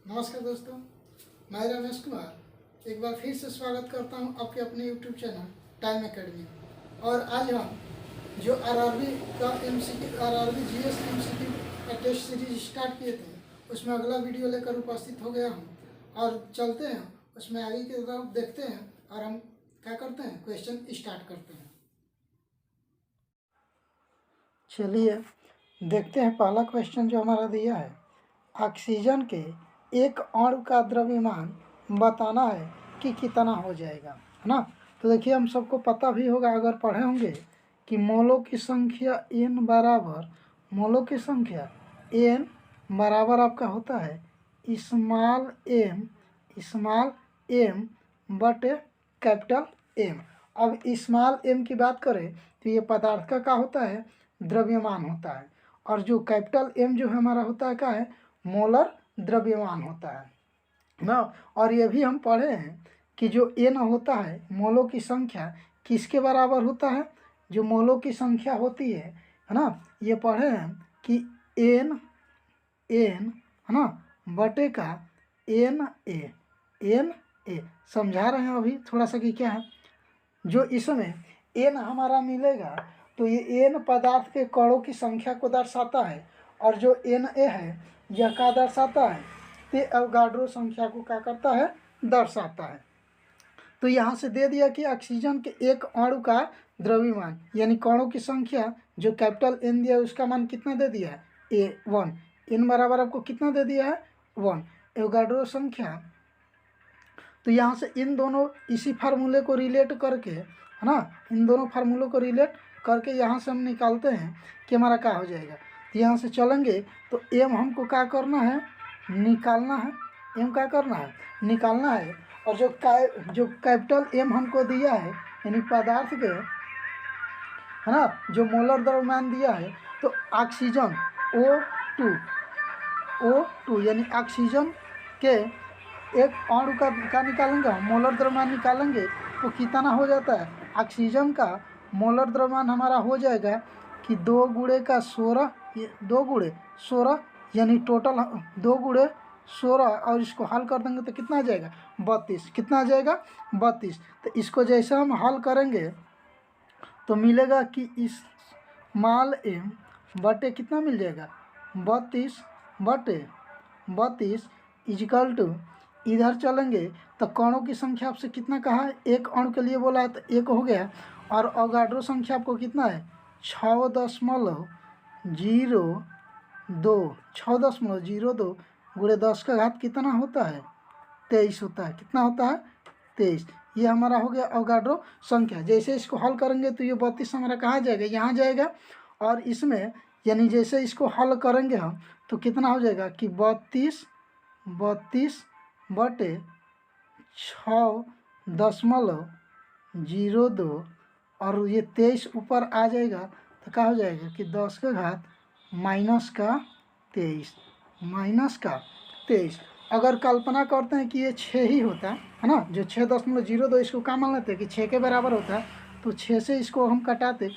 नमस्कार दोस्तों, मैं रमेश कुमार एक बार फिर से स्वागत करता हूं आपके अपने यूट्यूब चैनल टाइम एकेडमी में। और आज हम जो आरआरबी का आरआरबी जीएस एमसीक्यू का टेस्ट सीरीज स्टार्ट किए थे, उसमें अगला वीडियो लेकर उपस्थित हो गया हूं। और चलते हैं उसमें आगे की तरफ, देखते हैं और हम क्या करते हैं, क्वेश्चन स्टार्ट करते हैं। चलिए देखते हैं पहला क्वेश्चन जो हमारा दिया है, ऑक्सीजन के एक अणु का द्रव्यमान बताना है कि कितना हो जाएगा, है ना। तो देखिए, हम सबको पता भी होगा, अगर पढ़े होंगे, कि मोलों की संख्या n बराबर, मोलों की संख्या n बराबर आपका होता है स्मॉल m बटे कैपिटल M। अब स्मॉल m की बात करें तो ये पदार्थ का क्या होता है, द्रव्यमान होता है। और जो कैपिटल M जो हमारा होता है क्या है, मोलर द्रव्यमान होता है ना। और ये भी हम पढ़े हैं कि जो n होता है, मोलों की संख्या किसके बराबर होता है, जो मोलों की संख्या होती है ना, ये पढ़े हैं कि n है ना बटे का n a समझा रहे हैं अभी थोड़ा सा कि क्या है। जो इसमें n हमारा मिलेगा तो ये n पदार्थ के कणों की संख्या को दर्शाता है, और जो Na है यह क्या दर्शाता है, ये अवगाड्रो संख्या को क्या करता है, दर्शाता है। तो यहाँ से दे दिया कि ऑक्सीजन के एक अणु का द्रव्यमान यानी कणों की संख्या जो कैपिटल N दिया है उसका मान कितना दे दिया है, A1। n बराबर आपको कितना दे दिया है, 1। एवोगाड्रो संख्या, तो यहाँ से इन दोनों इसी फार्मूले को रिलेट करके, है ना, इन दोनों फार्मूलों को रिलेट करके यहाँ से हम निकालते हैं कि हमारा क्या हो जाएगा। तो यहाँ से चलेंगे तो m हमको क्या करना है, निकालना है। m क्या करना है, निकालना है। और जो कैपिटल M हमको दिया है यानी पदार्थ के, है ना, जो मोलर द्रव्यमान दिया है, तो ऑक्सीजन O2 यानी ऑक्सीजन के एक अणु का निकालेंगे, मोलर द्रव्यमान निकालेंगे तो कितना हो जाता है, ऑक्सीजन का मोलर द्रव्यमान हमारा हो जाएगा कि 2 गुणे का 16, 2 गुणे 16 यानी टोटल 2 गुणे 16, और इसको हल कर देंगे तो कितना आ जाएगा, 32। कितना आ जाएगा, 32। तो इसको जैसे हम हल करेंगे तो मिलेगा कि इस स्मॉल m बटे कितना मिल जाएगा, 32 बटे 32 इजिकल टू, इधर चलेंगे तो कणों की संख्या आपसे कितना कहा है, एक अणु के लिए बोला है तो 1 हो गया। और अवगाड्रो संख्या आपको कितना है, 6.02, 6.02 गुणे 10 का घात कितना होता है, 23 होता है। कितना होता है, 23। ये हमारा हो गया अवगाड्रो संख्या। जैसे इसको हल करेंगे तो ये 32 हमारा कहाँ जाएगा, यहाँ जाएगा। और इसमें यानी जैसे इसको हल करेंगे हम तो कितना हो जाएगा कि 32 बटे 6.02 और ये 23 ऊपर आ जाएगा तो क्या हो जाएगा कि 10 का घात -23। अगर कल्पना करते हैं कि ये 6 ही होता है ना, जो 6.02 इसको क्या मान लेते हैं कि 6 के बराबर होता है, तो 6 से इसको हम कटाते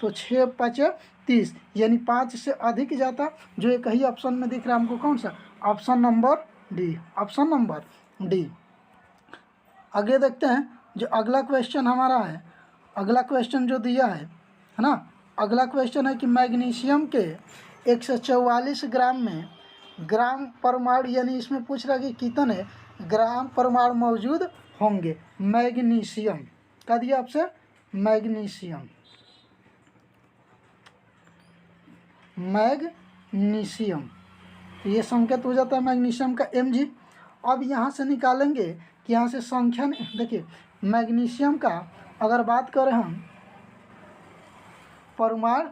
तो 6 5 30 यानी 5 से अधिक जाता। जो एक ही ऑप्शन में दिख रहा है हमको, कौन सा, option number D, option number D. आगे देखते हैं जो अगला क्वेश्चन हमारा है। अगला क्वेश्चन जो दिया है ना, अगला क्वेश्चन है कि मैग्नीशियम के 144 ग्राम में ग्राम परमाणु, यानी इसमें पूछ रहा है कि कितने ग्राम परमाणु मौजूद होंगे। मैग्नीशियम क्या दिया आपसे, मैग्नीशियम तो ये संकेत हो जाता है मैग्नीशियम का Mg। अब यहाँ से निकालेंगे कि यहाँ से संख्या, देखिए मैग्नीशियम का अगर बात करें हम परमाणु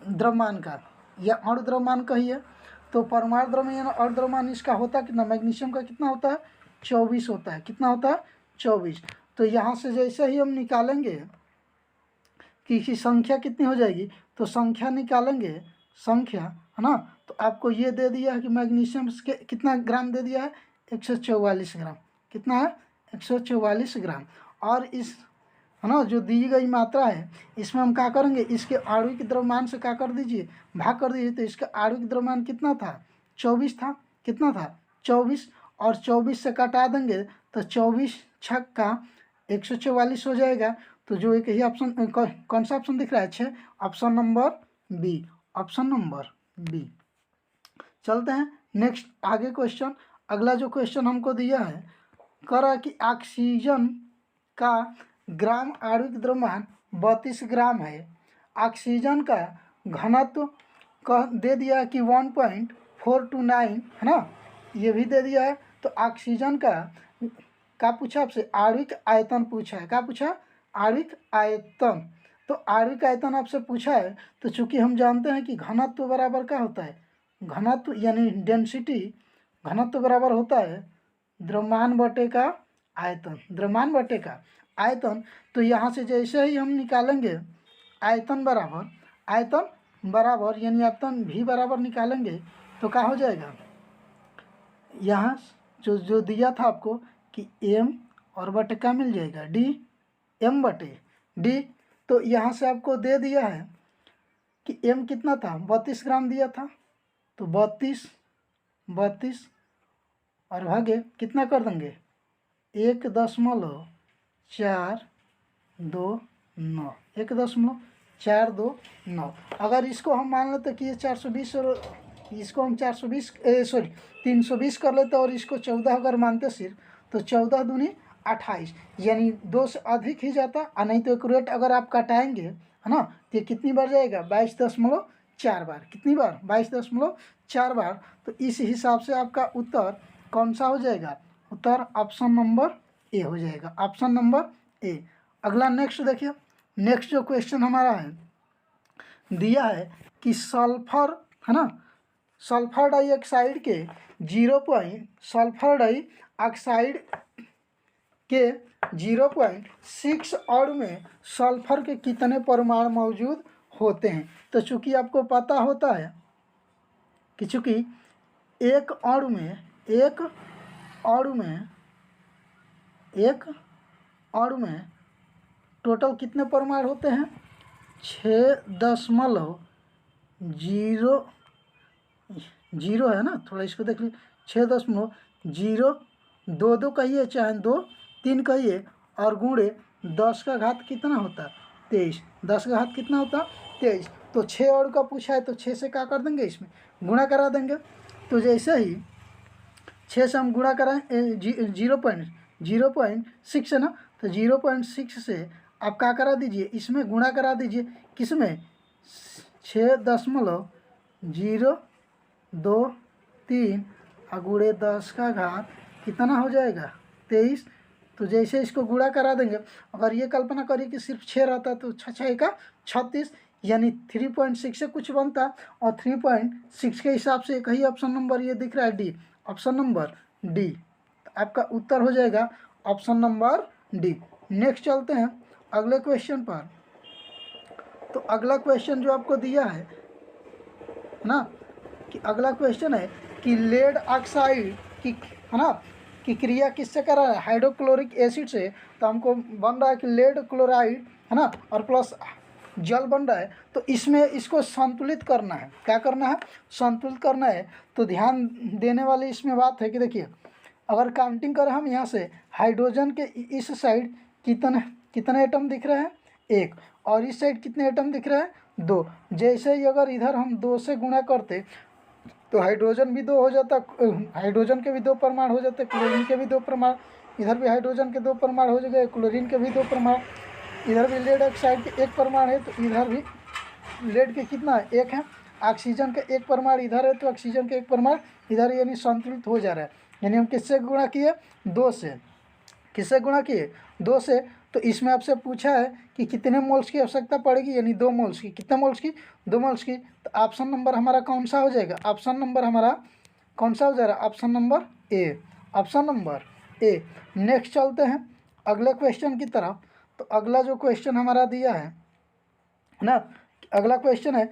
द्रव्यमान का या अणु द्रव्यमान कहिए, तो परमाणु द्रव्यमान या अणु द्रव्यमान इसका होता है कितना, मैग्नीशियम का कितना होता है, 24 होता है। कितना होता है, 24। तो यहाँ से जैसे ही हम निकालेंगे कि इसकी संख्या कितनी हो जाएगी, तो संख्या निकालेंगे, संख्या, है ना, तो आपको ये दे दिया है कि मैग्नीशियम के कितना ग्राम दे दिया है, 144 ग्राम। कितना है, 144 ग्राम। और इस, है ना, जो दी गई मात्रा है इसमें हम क्या करेंगे, इसके आणविक द्रव्यमान से क्या कर दीजिए, भाग कर दीजिए। तो इसका आणविक द्रव्यमान कितना था, 24 था। कितना था, 24 और 24 से काटा देंगे तो 24 छक्का 144 हो जाएगा। तो जो एक ही ऑप्शन कौन सा ऑप्शन दिख रहा है 6, option number B, option number B. चलते हैं नेक्स्ट आगे क्वेश्चन। अगला जो क्वेश्चन हमको दिया है कह रहा है कि ऑक्सीजन का ग्राम आणविक द्रव्यमान 32 ग्राम है। ऑक्सीजन का घनत्व कह दे दिया है कि 1.429 है ना, ये भी दे दिया है। तो ऑक्सीजन का पूछा आपसे आणविक आयतन पूछा है। क्या पूछा? आणविक आयतन। तो आणविक आयतन आपसे पूछा है तो चूंकि हम जानते हैं कि घनत्व बराबर क्या होता है, घनत्व यानी डेंसिटी, घनत्व बराबर होता है द्रव्यमान बटे का आयतन, द्रव्यमान बटे का आयतन। तो यहाँ से जैसे ही हम निकालेंगे आयतन बराबर यानी आयतन भी बराबर निकालेंगे तो क्या हो जाएगा, यहाँ जो दिया था आपको कि m और बटे क्या मिल जाएगा d, m बटे d। तो यहाँ से आपको दे दिया है कि m कितना था 32 ग्राम दिया था। तो 32 और भागे कितना कर देंगे 1.429, 1.429। अगर इसको हम मान लेते कि ये 420 और इसको हम 320 कर लेते और इसको 14 अगर मानते सिर्फ तो 14 दूनी 28 यानी 2 से अधिक ही जाता। और नहीं तो एक्यूरेट अगर आप कटाएंगे है ना तो ये कितनी बार जाएगा 22.4 बार। कितनी बार 22.4 बार। तो इस हिसाब से आपका उत्तर कौन सा हो जाएगा, उत्तर ऑप्शन नंबर ए हो जाएगा, ऑप्शन नंबर ए। अगला नेक्स्ट देखिए, नेक्स्ट जो क्वेश्चन हमारा है दिया है कि सल्फर है ना, सल्फर डाइऑक्साइड के 0.6 अणु में सल्फर के कितने परमाणु मौजूद होते हैं। तो चूंकि आपको पता होता है कि चूंकि एक अणु में टोटल कितने परमाणु होते हैं 6.0 है ना, थोड़ा इसको देख लीजिए 6.0 दो कहिए चाहे 2 3 कहिए और गुणे 10 का घात कितना होता 23, 10 का घात कितना होता 23। तो 6 अणु का पूछा है तो 6 से क्या कर देंगे इसमें गुणा करा देंगे। तो जैसे ही 6 से हम गुणा कराएं 0.6 है ना, तो 0.6 से आप क्या करा दीजिए इसमें गुणा करा दीजिए किसमें 6.023 और गुणे 10 का घात कितना हो जाएगा 23। तो जैसे इसको गुणा करा देंगे, अगर ये कल्पना करिए कि सिर्फ 6 रहता तो 6 का 36 यानी 3.6 से कुछ बनता और 3.6 के हिसाब से एक ही ऑप्शन नंबर ये दिख रहा है डी, ऑप्शन नंबर डी। तो आपका उत्तर हो जाएगा ऑप्शन नंबर डी। नेक्स्ट चलते हैं अगले क्वेश्चन पर। तो अगला क्वेश्चन जो आपको दिया है ना कि अगला क्वेश्चन है कि लेड ऑक्साइड की है ना कि क्रिया किससे कर रहा है हाइड्रोक्लोरिक एसिड से। तो हमको बन रहा है कि लेड क्लोराइड है ना और प्लस जल बन रहा है। तो इसमें इसको संतुलित करना है, क्या करना है संतुलित करना है। तो ध्यान देने वाली इसमें बात है कि देखिए अगर काउंटिंग करें हम यहाँ से हाइड्रोजन के इस साइड कितने एटम दिख रहे हैं 1 और इस साइड कितने एटम दिख रहे हैं 2। जैसे ही अगर इधर हम 2 से गुणा करते तो हाइड्रोजन भी 2 हो जाता, हाइड्रोजन के भी 2 परमाणु हो जाते, क्लोरीन के भी 2 परमाणु, इधर भी हाइड्रोजन के 2 परमाणु हो गए, क्लोरीन के भी 2 परमाणु, इधर भी लेड ऑक्साइड के 1 परमाणु है तो इधर भी लेड के कितना है 1 है, ऑक्सीजन के 1 परमाणु इधर है तो ऑक्सीजन के 1 परमाणु इधर, यानी संतुलित हो जा रहा है। यानी हम किससे गुणा किए 2 से, किससे गुणा किए 2 से। तो इसमें आपसे पूछा है कि कितने मोल्स की आवश्यकता पड़ेगी, यानी 2 मोल्स की। कितने मोल्स की 2 मोल्स की। तो ऑप्शन नंबर हमारा कौन सा हो जाएगा, ऑप्शन नंबर हमारा कौन सा हो जाएगा ऑप्शन नंबर ए, ऑप्शन नंबर ए। नेक्स्ट चलते हैं अगले क्वेश्चन की तरफ। तो अगला जो क्वेश्चन हमारा दिया है ना, अगला क्वेश्चन है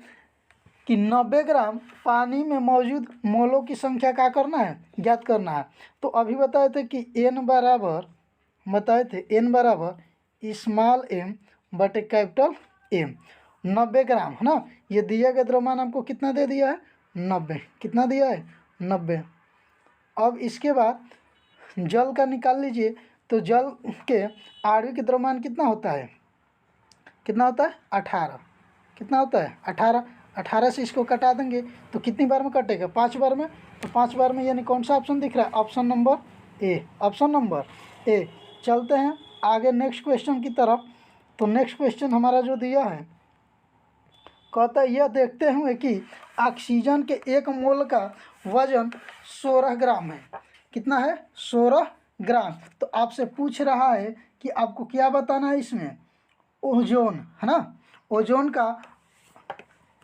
कि 90 ग्राम पानी में मौजूद मोलों की संख्या क्या करना है ज्ञात करना है। तो अभी बताए थे कि n बराबर स्मॉल m बटे कैपिटल M। 90 ग्राम है ना, ये दिया गया द्रव्यमान हमको कितना दे दिया है 90, कितना दिया है 90। अब इसके बाद जल का निकाल लीजिए। तो जल के आणविक द्रव्यमान कितना होता है, कितना होता है 18। कितना होता है 18। 18 से इसको कटा देंगे तो कितनी बार में कटेगा, 5 बार में। तो 5 बार में यानी कौन सा ऑप्शन दिख रहा है, ऑप्शन नंबर ए, ऑप्शन नंबर ए। चलते हैं आगे नेक्स्ट क्वेश्चन की तरफ। तो नेक्स्ट क्वेश्चन हमारा जो दिया है, कहता है यह देखते हुए कि ऑक्सीजन के 1 मोल का वजन 16 ग्राम है। कितना है 16 ग्राम। तो आपसे पूछ रहा है कि आपको क्या बताना है इसमें, ओजोन है ना, ओजोन का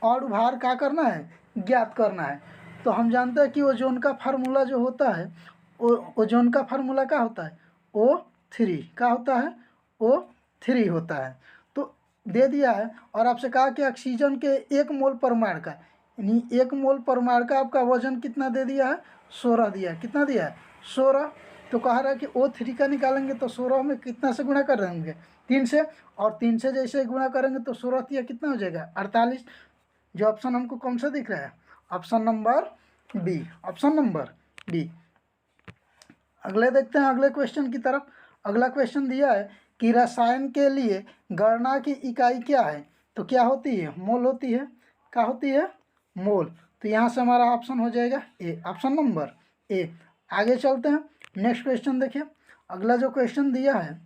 और भार क्या करना है, ज्ञात करना है। तो हम जानते हैं कि ओजोन का फार्मूला जो होता है, ओजोन का फार्मूला क्या होता है O3, क्या होता है O3 होता है। तो दे दिया है और आपसे कहा कि ऑक्सीजन के 1 मोल परमाणु का, यानी 1 मोल परमाणु का आपका वजन कितना दे दिया है 16 दिया है। कितना दिया है 16। तो कह रहा है कि O3 का निकालेंगे तो 16 में कितना से गुणा कर रहे होंगे 3 से, और 3 से जैसे गुणा करेंगे तो 16 तिया कितना हो जाएगा 48। जो ऑप्शन हमको कौन सा दिख रहा है, option number B, option number B. अगले देखते हैं अगले क्वेश्चन की तरफ। अगला क्वेश्चन दिया है कि रसायन के लिए गणना की इकाई क्या है। तो क्या होती है, मोल होती है। क्या होती है, मोल। तो यहाँ से हमारा ऑप्शन हो जाएगा ए, ऑप्शन नंबर ए। आगे चलते हैं नेक्स्ट क्वेश्चन देखिए। अगला जो क्वेश्चन दिया है,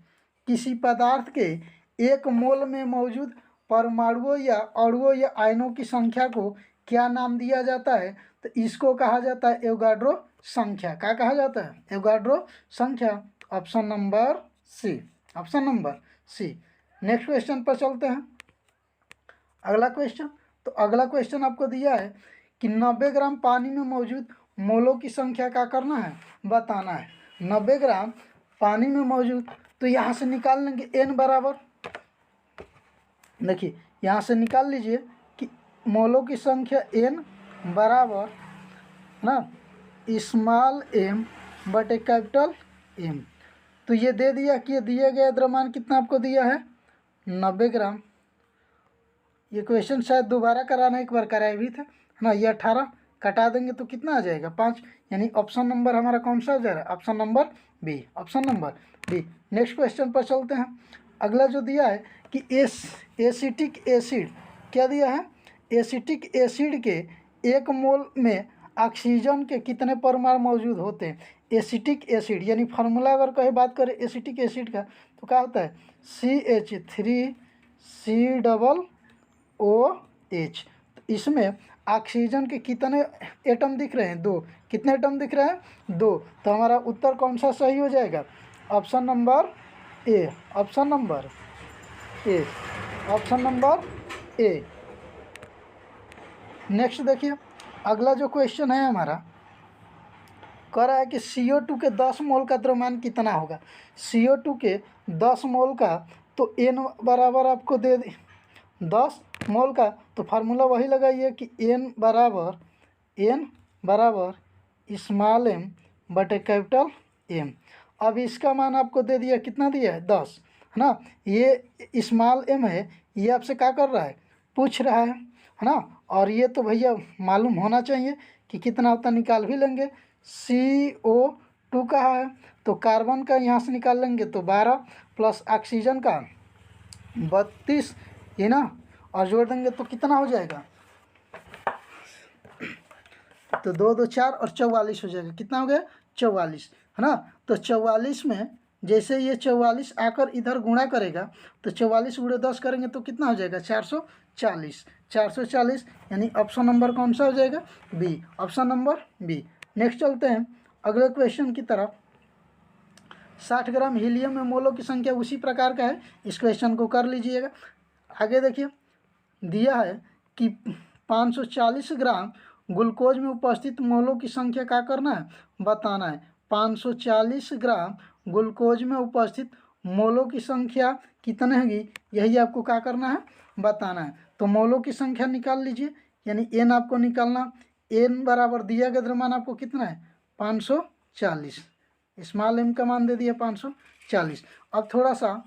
किसी पदार्थ के 1 मोल में मौजूद परमाणुओं या अणुओं या आयनों की संख्या को क्या नाम दिया जाता है। तो इसको कहा जाता है एवोगाड्रो संख्या। क्या कहा जाता है, एवोगाड्रो संख्या। Option number C, option number C. Next question पर चलते हैं। अगला क्वेश्चन, तो अगला क्वेश्चन आपको दिया है कि 90 ग्राम पानी में मौजूद मोलों की संख्या क्या करना है, बताना है। 90 ग्राम पानी में मौजूद, तो यहाँ से निकाल लेंगे n बराबर, देखिए यहाँ से निकाल लीजिए कि मोलों की संख्या n बराबर ना स्मॉल m बटे कैपिटल M। तो ये दे दिया कि ये दिया गया द्रव्यमान कितना आपको दिया है 90 ग्राम। ये क्वेश्चन शायद दोबारा कराना, एक बार कराया भी था है ना। ये 18 कटा देंगे तो कितना आ जाएगा 5, यानी ऑप्शन नंबर हमारा कौन सा हो जा रहा है, option number B, option number B. Next question पर चलते हैं। अगला जो दिया है कि एसिटिक एसिड, क्या दिया है, एसिटिक एसिड के 1 मोल में ऑक्सीजन के कितने परमाणु मौजूद होते हैं। एसिटिक एसिड यानी फार्मूला अगर कहीं बात करें एसिटिक एसिड का, तो क्या होता है CH3COOH। तो इसमें ऑक्सीजन के कितने एटम दिख रहे हैं, 2। कितने एटम दिख रहे हैं 2। तो हमारा उत्तर कौन सा सही हो जाएगा, ऑप्शन नंबर ए, ऑप्शन नंबर ए, ऑप्शन नंबर ए। नेक्स्ट देखिए अगला जो क्वेश्चन है हमारा, कह रहा है कि CO2 के 10 मोल का द्रव्यमान कितना होगा। CO2 के 10 मोल का, तो n बराबर आपको दे 10 मोल का, तो फार्मूला वही लगाइए कि n बराबर स्मॉल m बटे कैपिटल M। अब इसका मान आपको दे दिया, कितना दिया है 10 है ना। ये स्मॉल m है, ये आपसे क्या कर रहा है, पूछ रहा है ना। और ये तो भैया मालूम होना चाहिए कि कितना होता, निकाल भी लेंगे। CO2 कहाँ है, तो कार्बन का यहाँ से निकाल लेंगे तो 12 प्लस ऑक्सीजन का 32, ये ना, और जोड़ देंगे तो कितना हो जाएगा, तो 2 2 4 और 44 हो जाएगा। कितना हो गया 44 है ना। तो 44 में जैसे ये 44 आकर इधर गुणा करेगा, तो 44 × 10 करेंगे तो कितना हो जाएगा 440, 440, यानी ऑप्शन नंबर कौन सा हो जाएगा B, option number B. Next चलते हैं अगले क्वेश्चन की तरफ। 60 ग्राम हीलियम में मोलों की संख्या उसी प्रकार का है, इस क्वेश्चन को कर लीजिएगा। आगे देखिए दिया है कि 540 ग्राम ग्लूकोज में उपस्थित मोलों की संख्या क्या करना है, बताना है। 540 ग्राम ग्लूकोज में उपस्थित मोलों की संख्या कितने होगी, यही आपको क्या करना है, बताना है। तो मोलों की संख्या निकाल लीजिए, यानी n आपको निकालना। n बराबर दिया गया द्रव्यमान आपको कितना है 540, स्मॉल m का मान दे दिया 540। अब थोड़ा सा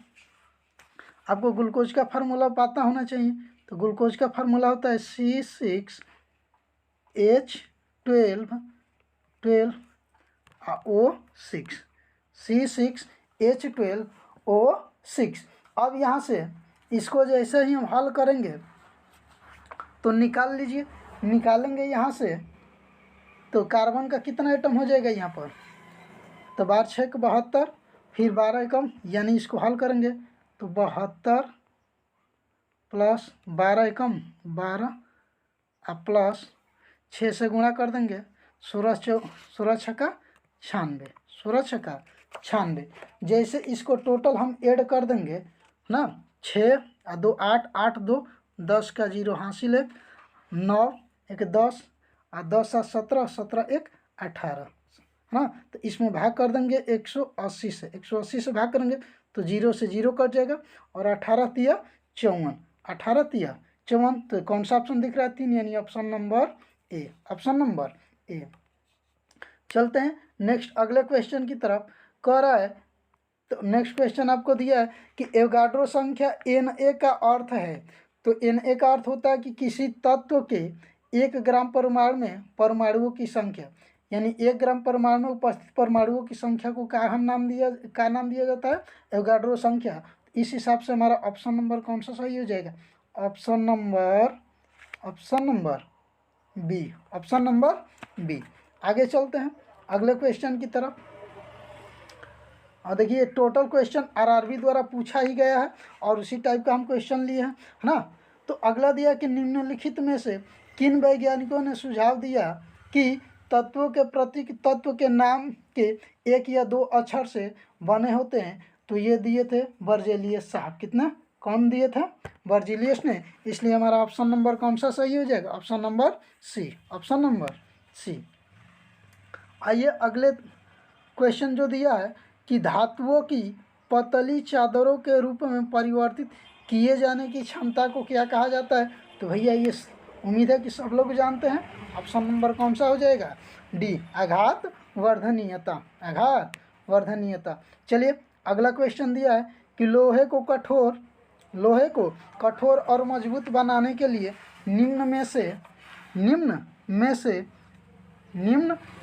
आपको ग्लूकोज का फार्मूला पता होना चाहिए। तो ग्लूकोज का फार्मूला होता है C6H12 O6 C6H12O6। अब यहाँ से इसको जैसे ही हम हल करेंगे तो निकाल लीजिए, निकालेंगे यहाँ से तो कार्बन का कितना एटम हो जाएगा यहाँ पर, तो 12×6 = 72, फिर 12 एकम, यानी इसको हल करेंगे तो 72 प्लस 12 एकम 12 प्लस 6 से गुणा कर देंगे, 16×6 = 96, 16×6 = 96। जैसे इसको टोटल हम ऐड कर देंगे ना, 6 और 2 8, 8 2 10 का 0 हासिल है, 9 1 10 और 10 7 17, 17 1 18 है ना। तो इसमें भाग कर देंगे 180 से, 180 से भाग करेंगे तो 0 से 0 कट जाएगा, और 18 तिया 54, 18 तिया 54। तो कौन सा ऑप्शन दिख रहा है? 3, यानी ऑप्शन नंबर ए, ऑप्शन नंबर ए। चलते हैं नेक्स्ट अगले क्वेश्चन की तरफ। कह रहा है, तो नेक्स्ट क्वेश्चन आपको दिया है कि एवोगाड्रो संख्या Na का अर्थ है। तो Na का अर्थ होता है कि किसी तत्व के 1 ग्राम परमाणु में परमाणुओं की संख्या, यानी 1 ग्राम परमाणु में उपस्थित परमाणुओं की संख्या को क्या नाम दिया जाता है? एवोगाड्रो संख्या। इस हिसाब से हमारा ऑप्शन नंबर कौन सा सही हो जाएगा? Option number B, option number B. आगे चलते हैं अगले क्वेश्चन की तरफ। और देखिए टोटल क्वेश्चन आरआरबी द्वारा पूछा ही गया है और उसी टाइप का हम क्वेश्चन लिए हैं, है ना। तो अगला दिया कि निम्नलिखित में से किन वैज्ञानिकों ने सुझाव दिया कि तत्वों के प्रतीक तत्व के नाम के 1 या 2 अक्षर से बने होते हैं? तो ये दिए थे बर्जेलियस साहब। कितना? कौन दिए थे? बर्जेलियस ने। इसलिए हमारा ऑप्शन नंबर कौन सा सही हो जाएगा? Option number C, option number C. आइए अगले क्वेश्चन जो दिया है कि धातुओं की पतली चादरों के रूप में परिवर्तित किए जाने की क्षमता को क्या कहा जाता है? तो भैया ये उम्मीद है कि सब लोग जानते हैं। ऑप्शन नंबर कौन सा हो जाएगा? डी, आघात वर्धनीयता, आघात वर्धनीयता। चलिए अगला क्वेश्चन दिया है कि लोहे को कठोर और मजबूत बनाने के लिए निम्न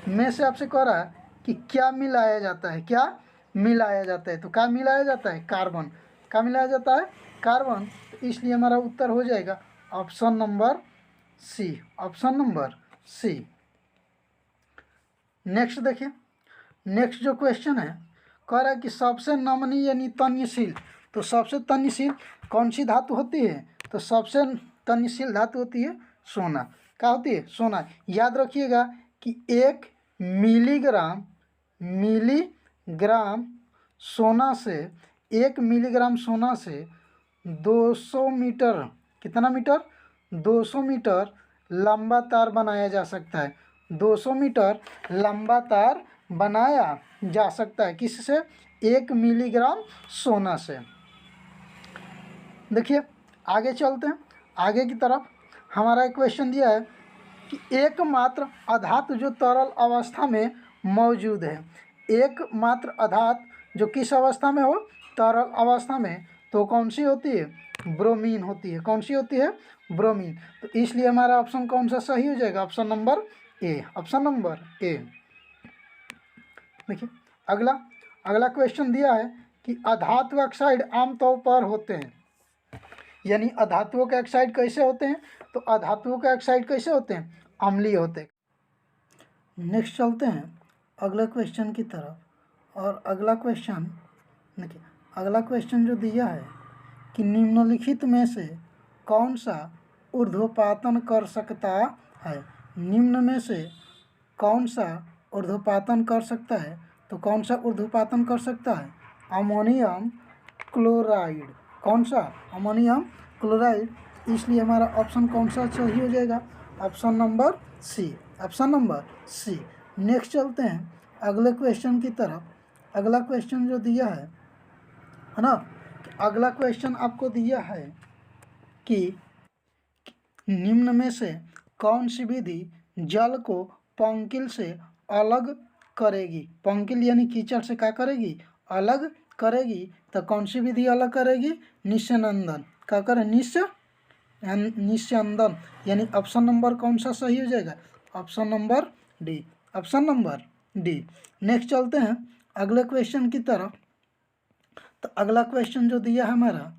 में से आपसे कह रहा है कि क्या मिलाया जाता है? क्या मिलाया जाता है? तो क्या मिलाया जाता है? कार्बन। क्या मिलाया जाता है? कार्बन। तो इसलिए हमारा उत्तर हो जाएगा option number C, option number C. Next देखिए, नेक्स्ट जो क्वेश्चन है कह रहा है कि सबसे नमनीय यानी तन्यशील। तो सबसे तन्यशील कौन सी धातु होती है? तो सबसे तन्यशील धातु होती है सोना। क्या होती है? सोना। याद रखिएगा कि 1 मिलीग्राम सोना से 1 मिलीग्राम सोना से 200 मीटर, कितना मीटर? 200 मीटर लंबा तार बनाया जा सकता है। 200 मीटर लंबा तार बनाया जा सकता है। किससे? 1 मिलीग्राम सोना से। देखिए आगे चलते हैं आगे की तरफ। हमारा एक क्वेश्चन दिया है कि एकमात्र अधातु जो तरल अवस्था में मौजूद है। एकमात्र अधातु जो किस अवस्था में हो? तरल अवस्था में। तो कौन सी होती है? ब्रोमीन होती है। कौन सी होती है? ब्रोमीन। तो इसलिए हमारा ऑप्शन कौन सा सही हो जाएगा? ऑप्शन नंबर ए, ऑप्शन नंबर ए। देखिए अगला क्वेश्चन दिया है कि अधातु ऑक्साइड आमतौर पर होते हैं, यानी अधातुओं के ऑक्साइड कैसे होते हैं? तो अधातुओं के ऑक्साइड कैसे होते हैं? अम्लीय होते हैं। नेक्स्ट चलते हैं अगले क्वेश्चन की तरफ। और अगला क्वेश्चन देखिए, अगला क्वेश्चन जो दिया है कि निम्नलिखित में से कौन सा ऊर्ध्वपातन कर सकता है? निम्न में से कौन सा ऊर्ध्वपातन कर सकता है? तो कौन सा ऊर्ध्वपातन कर सकता है? Ammonium chloride. कौन सा? Ammonium chloride. इसलिए हमारा ऑप्शन कौन सा सही हो जाएगा? Option number C, option number C. Next चलते हैं अगले क्वेश्चन की तरफ। अगला क्वेश्चन जो दिया है ना, अगला क्वेश्चन आपको दिया है कि निम्न में से कौन सी विधि जल को पंकिल से अलग करेगी? पंकिल यानी कीचड़ से क्या करेगी? अलग करेगी। तो कौन सी विधि अलग करेगी? निस्यंदन। क्या करे? निस्यंदन। यानी ऑप्शन नंबर कौन सा सही हो जाएगा? Option number D, option number D. Next चलते हैं अगले क्वेश्चन की तरफ। तो अगला क्वेश्चन जो दिया है हमारा,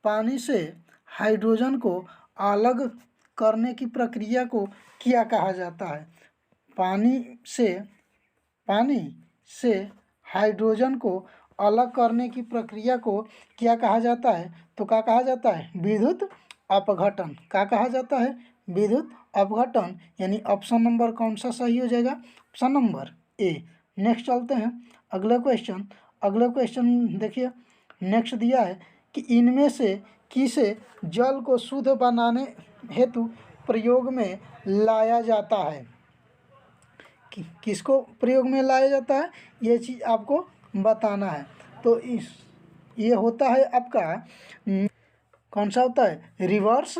पानी से हाइड्रोजन को अलग करने की प्रक्रिया को क्या कहा जाता है? पानी से हाइड्रोजन को अलग करने की प्रक्रिया को क्या कहा जाता है? तो क्या कहा जाता है? विद्युत अपघटन। क्या कहा जाता है? विद्युत अपघटन। यानी ऑप्शन नंबर कौन सा सही हो जाएगा? ऑप्शन नंबर ए। नेक्स्ट चलते हैं अगला क्वेश्चन। अगला क्वेश्चन देखिए, नेक्स्ट दिया है कि इनमें से किसे जल को शुद्ध बनाने हेतु प्रयोग में लाया जाता है? किसको प्रयोग में लाया जाता है, ये चीज़ आपको बताना है। तो ये होता है आपका कौन सा होता है? रिवर्स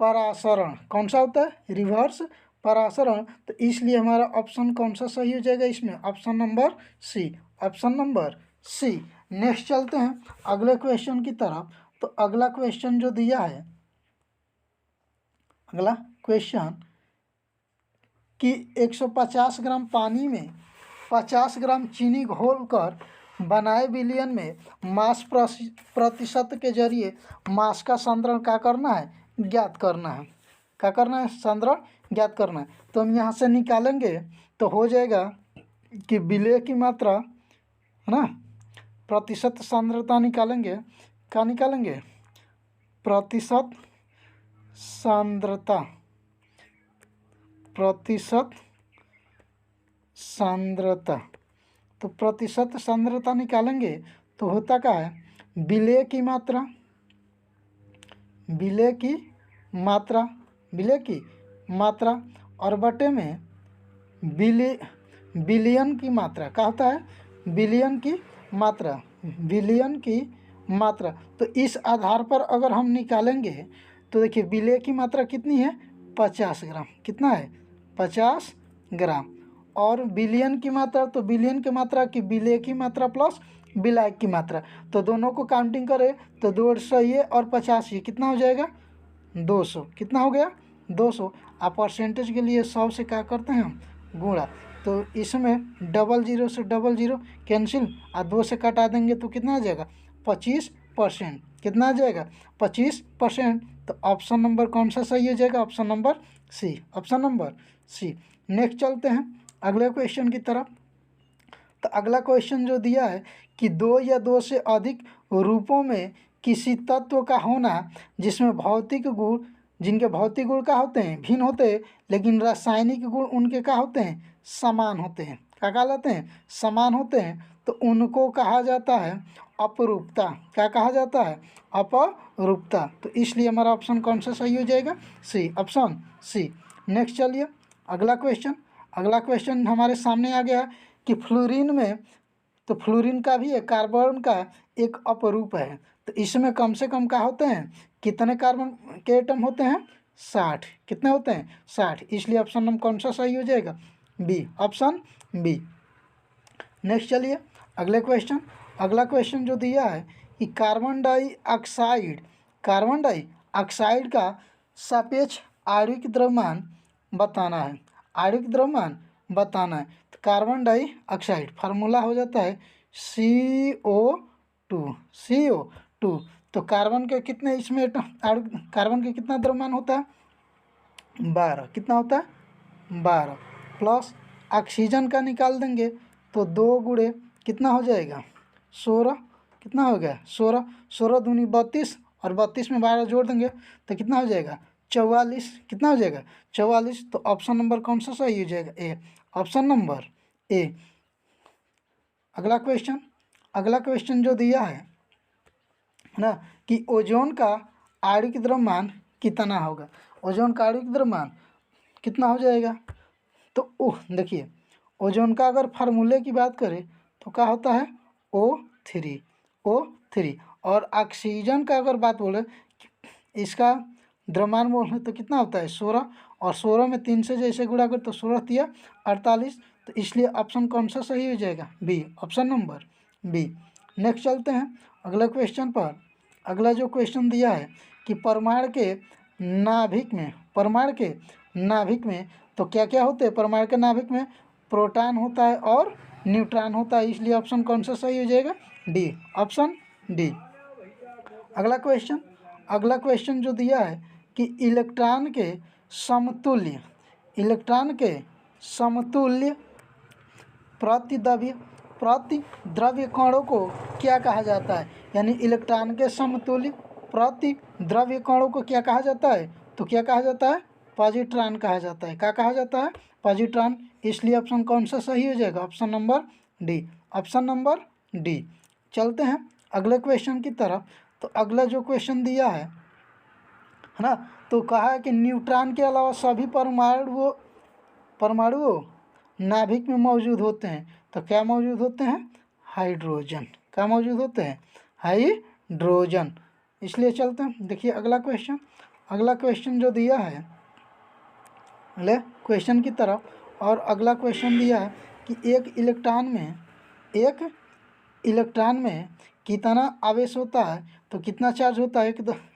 परासरण। कौन सा होता है? रिवर्स परासरण। तो इसलिए हमारा ऑप्शन कौन सा सही हो जाएगा इसमें? Option number C. Option number C. Next चलते हैं अगले क्वेश्चन की तरफ। तो अगला क्वेश्चन जो दिया है, अगला क्वेश्चन कि 150 ग्राम पानी में 50 ग्राम चीनी घोलकर बनाए विलयन में मास प्रतिशत के जरिए मास का सांद्रण क्या करना है? ज्ञात करना है। क्या करना है? सांद्रण ज्ञात करना है। तो हम यहाँ से निकालेंगे तो हो जाएगा कि विलय की मात्रा है ना, प्रतिशत सांद्रता निकालेंगे। क्या निकालेंगे? प्रतिशत सांद्रता। प्रतिशत सांद्रता। तो प्रतिशत सांद्रता निकालेंगे तो होता क्या है? विलय की मात्रा, विलय की मात्रा, विलय की मात्रा और बटे में विलयन की मात्रा। क्या होता है? विलयन की मात्रा, विलयन की मात्रा। तो इस आधार पर अगर हम निकालेंगे तो देखिए विलय की मात्रा कितनी है? 50 ग्राम। कितना है? 50 ग्राम। और विलयन की मात्रा, तो विलयन की मात्रा की विलय की मात्रा प्लस विलायक की मात्रा, तो दोनों को काउंटिंग करें तो 200 ये और 50 ये कितना हो जाएगा? 200। कितना हो गया? 200। आप परसेंटेज के लिए 100 से क्या करते हैं हम? गुणा। तो इसमें 00 से 00 कैंसिल और 2 से कटा देंगे तो कितना आ जाएगा? 25%। कितना आ जाएगा? 25%। तो ऑप्शन नंबर कौन सा सही हो जाएगा? Option number C. Option number C. Next चलते हैं अगले क्वेश्चन की तरफ। तो अगला क्वेश्चन जो दिया है कि 2 या 2 से अधिक रूपों में किसी तत्व का होना जिसमें भौतिक गुण, जिनके भौतिक गुण क्या होते हैं? भिन्न होते हैं, लेकिन रासायनिक गुण उनके क्या होते हैं? समान होते हैं। क्या कहलाते हैं? समान होते हैं। तो उनको कहा जाता है अपरूपता। क्या कहा जाता है? अपरूपता। तो इसलिए हमारा ऑप्शन कौन सा सही हो जाएगा? सी। Option C. नेक्स्ट चलिए अगला क्वेश्चन। अगला क्वेश्चन हमारे सामने आ गया कि फ्लोरीन में, तो फ्लोरीन का भी एक कार्बन का एक अपरूप है। तो इसमें कम से कम क्या होते हैं? कितने कार्बन के एटम होते हैं? 60। कितने होते हैं? 60। इसलिए ऑप्शन नंबर कौन सा सही हो जाएगा? बी। Option B. नेक्स्ट चलिए अगले क्वेश्चन। अगला क्वेश्चन जो दिया है कि कार्बन डाइऑक्साइड, कार्बन डाइऑक्साइड का सापेक्ष आणविक द्रव्यमान बताना है। आणविक द्रव्यमान बताना है। तो कार्बन डाइऑक्साइड फार्मूला हो जाता है CO2। CO2। तो कार्बन के कितने इसमें कार्बन के कितना द्रव्यमान होता है? 12। कितना होता है? 12। प्लस ऑक्सीजन का निकाल देंगे तो 2 गुणे कितना हो जाएगा? 16। कितना हो गया? 16। 16 दूनी 32 और 32 में 12 जोड़ देंगे तो कितना हो जाएगा? 44। कितना हो जाएगा? 44। तो ऑप्शन नंबर कौन सा सही हो जाएगा? ए। Option number A. अगला क्वेश्चन। अगला क्वेश्चन जो दिया है ना कि ओजोन का आणविक द्रव्यमान कितना होगा? ओजोन का आणविक द्रव्यमान कितना हो जाएगा? तो देखिए ओजोन का अगर फार्मूले की बात करें तो क्या होता है? O3। O3। और ऑक्सीजन का अगर बात बोले इसका द्रव्यमान बोले तो कितना होता है? 16। और 16 में 3 से जैसे गुणा कर तो 16 तिया 48। तो इसलिए ऑप्शन कौन सा सही हो जाएगा? B. Option number B. Next चलते हैं अगले क्वेश्चन पर। अगला जो क्वेश्चन दिया है कि परमाणु के नाभिक में, परमाणु के नाभिक में तो क्या क्या होते हैं? परमाणु के नाभिक में प्रोटॉन होता है और न्यूट्रॉन होता है, इसलिए ऑप्शन कौन सा सही हो जाएगा? D, option D. अगला क्वेश्चन जो दिया है कि इलेक्ट्रॉन के समतुल्य प्रतिद्रव्य कणों को क्या कहा जाता है? यानी इलेक्ट्रॉन के समतुल्य प्रतिद्रव्य कणों को क्या कहा जाता है? तो क्या कहा जाता है? पॉजिट्रॉन कहा जाता है। क्या कहा जाता है? पॉजिट्रॉन। इसलिए ऑप्शन कौन सा सही हो जाएगा? Option number D, option number D. चलते हैं अगले क्वेश्चन की तरफ। तो अगला जो क्वेश्चन दिया है ना, तो कहा है कि न्यूट्रॉन के अलावा सभी परमाणु नाभिक में मौजूद होते हैं। तो क्या मौजूद होते हैं? हाइड्रोजन। क्या मौजूद होते हैं? हाइड्रोजन। इसलिए चलते हैं, देखिए अगला क्वेश्चन जो दिया है अगले क्वेश्चन की तरफ। और अगला क्वेश्चन दिया है कि एक इलेक्ट्रॉन में कितना आवेश होता है? तो कितना चार्ज होता है?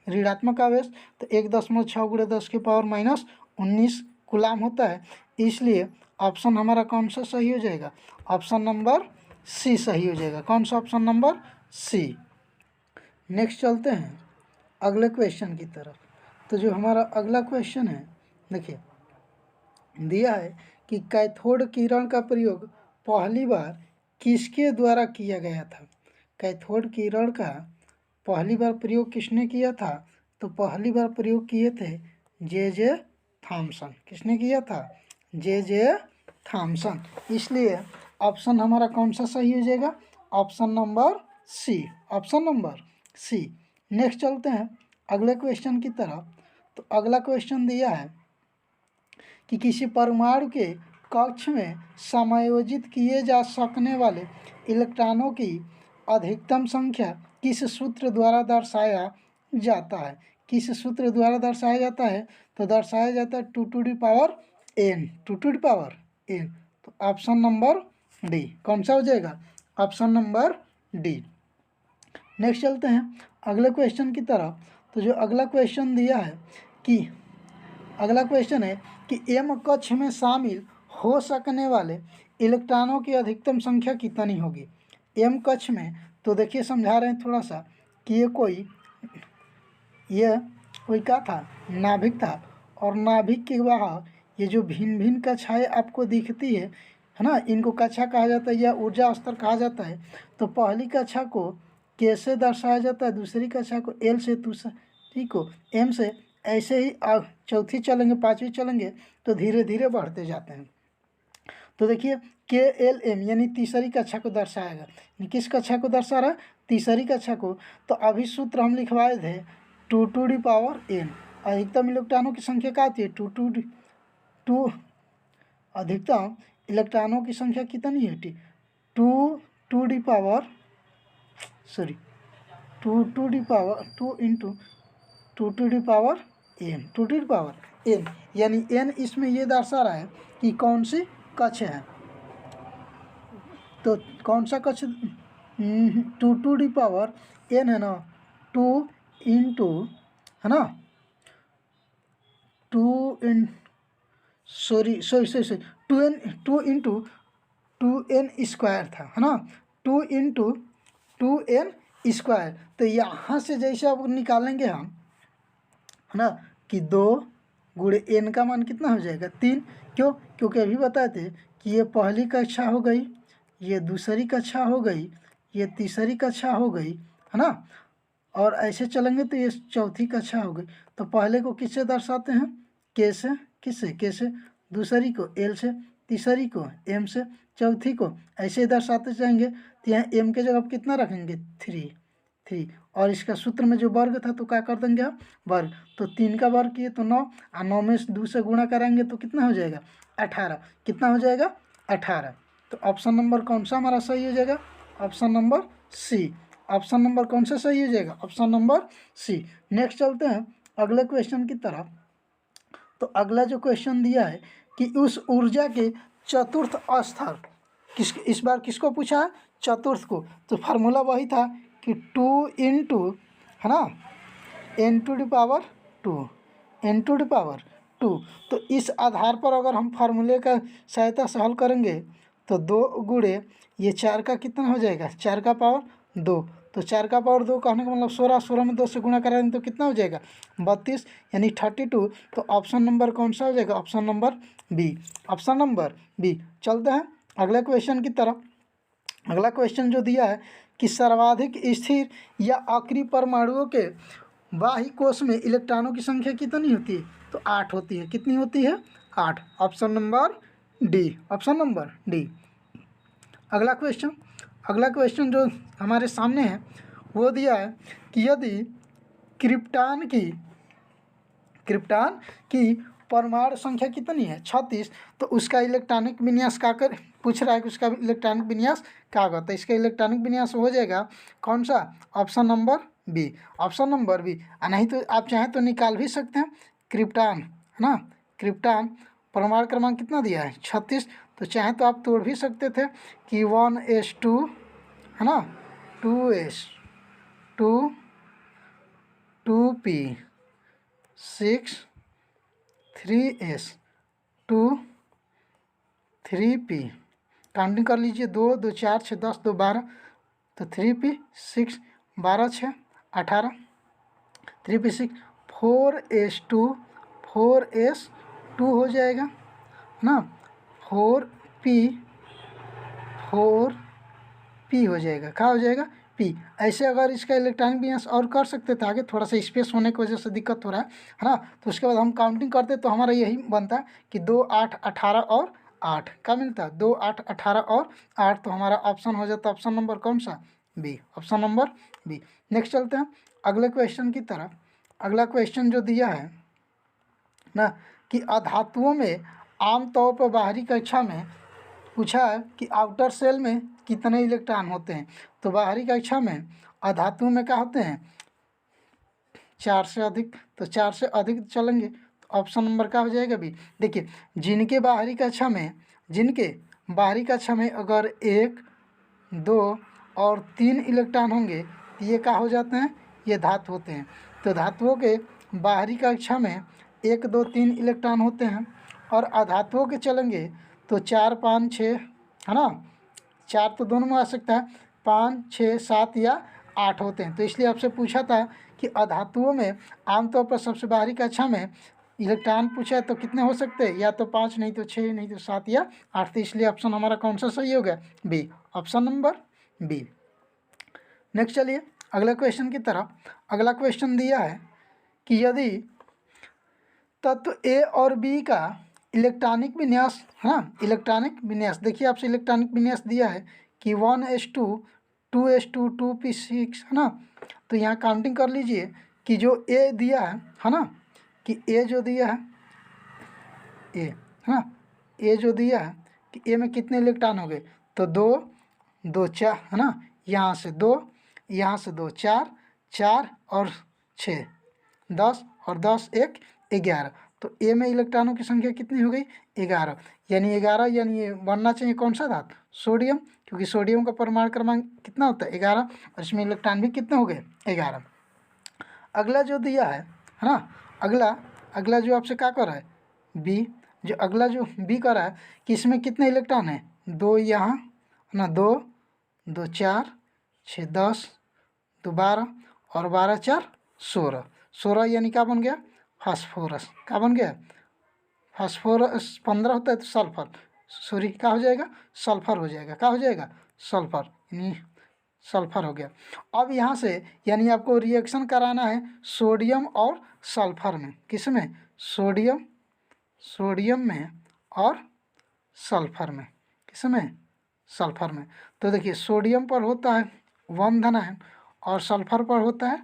ऋणात्मक आवेश, तो 1.6 × 10⁻19 कूलाम होता है। इसलिए ऑप्शन हमारा कौन सा सही हो जाएगा? ऑप्शन नंबर सी सही हो जाएगा। कौन सा? Option number C. नेक्स्ट चलते हैं अगले क्वेश्चन की तरफ। तो जो हमारा अगला क्वेश्चन है, देखिए दिया है कि कैथोड किरण का प्रयोग पहली बार किसके द्वारा किया गया था? कैथोड किरण का पहली बार प्रयोग किसने किया था? तो पहली बार प्रयोग किए थे जे थॉमसन। किसने किया था? J Thomson. इसलिए ऑप्शन हमारा कौन सा सही हो जाएगा? Option number C, option number C. Next चलते हैं अगले क्वेश्चन की तरफ। तो अगला क्वेश्चन दिया है कि किसी परमाणु के कक्ष में समायोजित किए जा सकने वाले इलेक्ट्रॉनों की अधिकतम संख्या किस सूत्र द्वारा दर्शाया जाता है? किस सूत्र द्वारा दर्शाया जाता है? तो दर्शाया जाता है 2n, 2n। तो ऑप्शन नंबर डी। कौन सा हो जाएगा? Option number D. नेक्स्ट चलते हैं अगले क्वेश्चन की तरफ। तो जो अगला क्वेश्चन दिया है कि अगला क्वेश्चन है कि एम कक्ष में शामिल हो सकने वाले इलेक्ट्रॉनों की अधिकतम संख्या कितनी होगी? एम कक्ष में, तो देखिए समझा रहे हैं थोड़ा सा कि ये कोई क्या था? नाभिक था। और नाभिक के बाहर ये जो भिन्न भिन्न कक्षाएँ आपको दिखती है ना, इनको कक्षा कहा जाता है या ऊर्जा स्तर कहा जाता है। तो पहली कक्षा को कैसे दर्शाया जाता है? दूसरी कक्षा को एल से, दूसरी को एम से, ऐसे ही चौथी चलेंगे, पाँचवीं चलेंगे तो धीरे धीरे बढ़ते जाते हैं। तो देखिए KLM यानी तीसरी कक्षा को दर्शाएगा। किस कक्षा को दर्शा रहा है? तीसरी कक्षा को। तो अभी सूत्र हम लिखवाए थे 2n। अधिकतम इलेक्ट्रॉनों की संख्या क्या आती है? 2 अधिकतम इलेक्ट्रॉनों की संख्या कितनी है? 2 n, यानी n इसमें ये दर्शा रहा है कि कौन सी कक्ष है। तो कौन सा कक्ष? 2n है ना, 2 इंटू है ना, 2n 2n स्क्वायर था, है ना, 2 इंटू 2n स्क्वायर। तो यहाँ से जैसे अब निकालेंगे हम, है ना, कि 2 गुणे n का मान कितना हो जाएगा? 3। क्यों? क्योंकि अभी बताए थे कि ये पहली कक्षा हो गई, ये दूसरी कक्षा हो गई, ये तीसरी कक्षा हो गई, है ना, और ऐसे चलेंगे तो ये चौथी कक्षा हो गई। तो पहले को किससे दर्शाते हैं? के से। किससे? के से। दूसरी को एल से, तीसरी को एम से, चौथी को ऐसे ही दर्शाते जाएंगे। तो यहाँ एम के जगह कितना रखेंगे? 3। और इसका सूत्र में जो वर्ग था तो क्या कर देंगे आप? वर्ग। तो 3 का वर्ग किए तो 9, और 9 में 2 से गुणा कराएंगे तो कितना हो जाएगा? 18। कितना हो जाएगा? 18। तो ऑप्शन नंबर कौन सा हमारा सही हो जाएगा? Option number C. Option number कौन सा सही हो जाएगा? Option number C. नेक्स्ट चलते हैं अगले क्वेश्चन की तरफ। तो अगला जो क्वेश्चन दिया है कि उस ऊर्जा के चतुर्थ स्तर इस बार किसको पूछा है? चतुर्थ को। तो फार्मूला वही था कि 2 इंटू, है ना, n⁻², n⁻², 2। तो इस आधार पर अगर हम फार्मूले का सहायता से हल करेंगे तो 2 गुणे ये 4 का कितना हो जाएगा, 4 का पावर 2। तो 4 का पावर 2 कहने का मतलब 16, 16 में 2 से गुणा करेंगे तो कितना हो जाएगा 32 यानी 32। तो ऑप्शन नंबर कौन सा हो जाएगा, option number B, option number B. चलते हैं अगले क्वेश्चन की तरफ। अगला क्वेश्चन जो दिया है कि सर्वाधिक स्थिर या अक्रिय परमाणुओं के बाह्य कोश में इलेक्ट्रॉनों की संख्या कितनी होती है, तो 8 होती है। कितनी होती है, 8। Option number D, option number D. अगला क्वेश्चन जो हमारे सामने है वो दिया है कि यदि क्रिप्टॉन की परमाणु संख्या कितनी है, 36, तो उसका इलेक्ट्रॉनिक विन्यास का कर पूछ रहा है कि उसका इलेक्ट्रॉनिक विन्यास क्या होगा। तो इसका इलेक्ट्रॉनिक विन्यास हो जाएगा कौन सा, option number B, option number B. नहीं तो आप चाहें तो निकाल भी सकते हैं। क्रिप्टॉन है ना, क्रिप्टॉन परमाणु क्रमांक कितना दिया है, 36। तो चाहे तो आप तोड़ भी सकते थे कि 1s2 है ना, 2s2 2p 6 3s2 3p, counting कर लीजिए, 2 2 4 6 10 2 12, तो 3p 6 12 6 18, 3p 6 4s2 हो जाएगा है ना, 4p हो जाएगा, क्या हो जाएगा, पी। ऐसे अगर इसका इलेक्ट्रॉनिक विन्यास और कर सकते थे, आगे थोड़ा सा स्पेस होने की वजह से दिक्कत हो रहा है ना। तो उसके बाद हम काउंटिंग करते तो हमारा यही बनता कि 2 8 18 और 8 क्या मिलता है, 2 8 18 और 8। तो हमारा ऑप्शन हो जाता है ऑप्शन नंबर कौन सा, B, option number B. Next चलते हैं अगले क्वेश्चन की तरफ। अगला क्वेश्चन जो दिया है ना कि अधातुओं में आमतौर पर बाहरी कक्षा में पूछा है कि आउटर सेल में कितने इलेक्ट्रॉन होते हैं। तो बाहरी कक्षा में अधातुओं में क्या होते हैं, 4 से अधिक। तो 4 से अधिक चलेंगे तो ऑप्शन नंबर क्या हो जाएगा बी। देखिए जिनके बाहरी कक्षा में अगर 1 2 और 3 इलेक्ट्रॉन होंगे तो ये क्या हो जाते हैं, ये धातु होते हैं। तो धातुओं के बाहरी कक्षा में 1 2 3 इलेक्ट्रॉन होते हैं। और अधातुओं के चलेंगे तो 4 5 6 है ना, 4 तो दोनों में आ सकता है, 5 6 7 या 8 होते हैं। तो इसलिए आपसे पूछा था कि अधातुओं में आमतौर पर सबसे बाहरी कक्षा में इलेक्ट्रॉन पूछा है तो कितने हो सकते हैं, या तो 5 नहीं तो 6 नहीं तो 7 या 8। तो इसलिए ऑप्शन हमारा कौन सा सही हो गया, B, option number B. Next चलिए अगले क्वेश्चन की तरफ। अगला क्वेश्चन दिया है कि यदि तत्व ए और बी का इलेक्ट्रॉनिक विन्यास है ना, इलेक्ट्रॉनिक विन्यास देखिए आपसे इलेक्ट्रॉनिक विन्यास दिया है कि 1s2 2s2 2p6 है ना। तो यहाँ काउंटिंग कर लीजिए कि जो ए दिया है ना, कि ए जो दिया है ए है ना, ए जो दिया है कि ए में कितने इलेक्ट्रॉन हो गए, तो 2 2 4 है ना, यहाँ से 2 यहाँ से 2 4 4 और 6 10 और 10 1 11। तो ए में इलेक्ट्रॉनों की संख्या कितनी हो गई, 11। यानी 11 यानी ये बनना चाहिए कौन सा धातु, सोडियम, क्योंकि सोडियम का परमाणु क्रमांक कितना होता है 11, और इसमें इलेक्ट्रॉन भी कितने हो गए 11। अगला जो दिया है ना, अगला जो आपसे क्या कर रहा है, बी, जो अगला जो बी कर रहा है कि इसमें कितने इलेक्ट्रॉन है, 2 यहाँ है ना, 2 2 4 6 10 2 12 और 12 4 16, 16 यानी क्या बन गया, फास्फोरस। क्या बन गया, फास्फोरस 15 होता है तो सल्फर, सॉरी क्या हो जाएगा, सल्फर हो जाएगा। क्या हो जाएगा, सल्फर, यानी सल्फर हो गया। अब यहाँ से यानी आपको रिएक्शन कराना है सोडियम और सल्फर में, किस में, सोडियम में और सल्फर में, किस में, सल्फर में। तो देखिए सोडियम पर होता है 1 धनायन और सल्फर पर होता है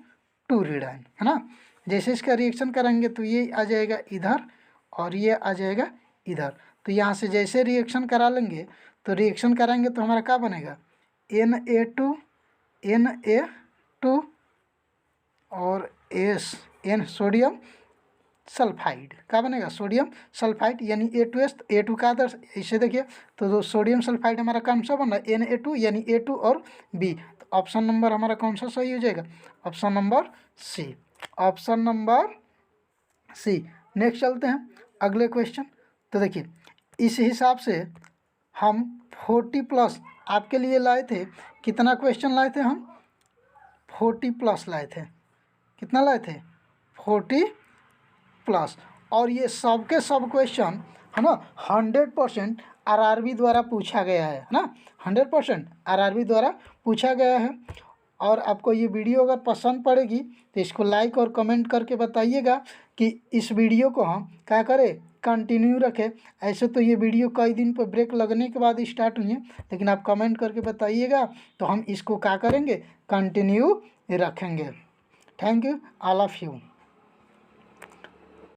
2 ऋणायन है ना। जैसे इसका रिएक्शन करेंगे तो ये आ जाएगा इधर और ये आ जाएगा इधर। तो यहाँ से जैसे रिएक्शन करा लेंगे तो रिएक्शन कराएंगे तो हमारा क्या बनेगा, Na2 और N सोडियम सल्फाइड। क्या बनेगा, सोडियम सल्फाइड, यानी A2S, A2 का आदर्श इसे देखिए तो सोडियम सल्फाइड हमारा कौन सा बन रहा है, Na2 यानी A2 और B। तो ऑप्शन नंबर हमारा कौन सा सही हो जाएगा, option number C, option number C. Next चलते हैं अगले क्वेश्चन। तो देखिए इस हिसाब से हम 40 प्लस आपके लिए लाए थे। कितना क्वेश्चन लाए थे हम? 40 प्लस लाए थे। कितना लाए थे? 40 प्लस। और ये सब के सब क्वेश्चन है ना 100% आरआरबी द्वारा पूछा गया है ना, 100% आरआरबी द्वारा पूछा गया है। और आपको ये वीडियो अगर पसंद पड़ेगी तो इसको लाइक और कमेंट करके बताइएगा कि इस वीडियो को हम क्या करें, कंटिन्यू रखें। ऐसे तो ये वीडियो कई दिन पर ब्रेक लगने के बाद स्टार्ट हुई है, लेकिन आप कमेंट करके बताइएगा तो हम इसको क्या करेंगे, कंटिन्यू रखेंगे। Thank you all of you.